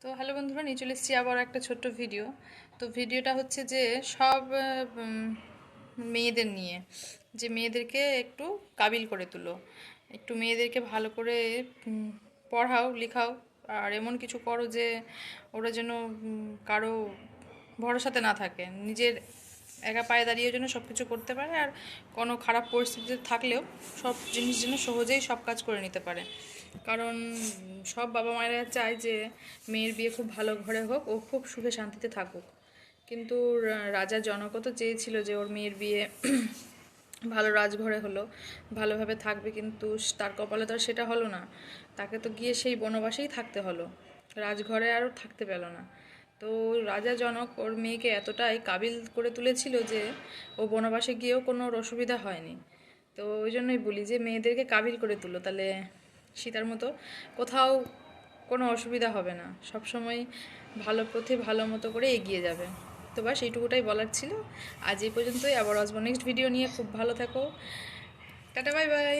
তো হ্যালো বন্ধুরা, নিয়ে চলে এসেছি আবার একটা ছোট্ট ভিডিও। তো ভিডিওটা হচ্ছে যে সব মেয়েদের নিয়ে, যে মেয়েদেরকে একটু কাবিল করে তুলো, একটু মেয়েদেরকে ভালো করে উম, পড়াও লিখাও, আর এমন কিছু করো যে ওরা যেন কারো ভরসাতে না থাকে, নিজের একা পায়ে দাঁড়িয়ে যেন সব কিছু করতে পারে, আর কোনো খারাপ পরিস্থিতিতে থাকলেও সব জিনিস যেন সহজেই সব কাজ করে নিতে পারে। কারণ সব বাবা মায়েরা চায় যে মেয়ের বিয়ে খুব ভালো ঘরে হোক, ও খুব সুখে শান্তিতে থাকুক। কিন্তু রাজা জনকও তো চেয়েছিল যে ওর মেয়ের বিয়ে ভালো রাজঘরে হলো, ভালোভাবে থাকবে, কিন্তু তার কপালে তো আর সেটা হলো না। তাকে তো গিয়ে সেই বনবাসেই থাকতে হলো, রাজঘরে আর থাকতে পেল না। তো রাজা জনক ওর মেয়েকে এতটাই কাবিল করে তুলেছিল যে ও বনবাসে গিয়েও কোনো ওর অসুবিধা হয়নি। তো ওই জন্যই বলি যে মেয়েদেরকে কাবিল করে তুলো, তাহলে সীতার মতো কোথাও কোনো অসুবিধা হবে না, সব সময় ভালো পথে ভালো মতো করে এগিয়ে যাবে। তো বাস এইটুকুটাই বলার ছিল। আজ এই পর্যন্তই, আবার আসবো নেক্সট ভিডিও নিয়ে। খুব ভালো থাকো, টাটা, বাই বাই।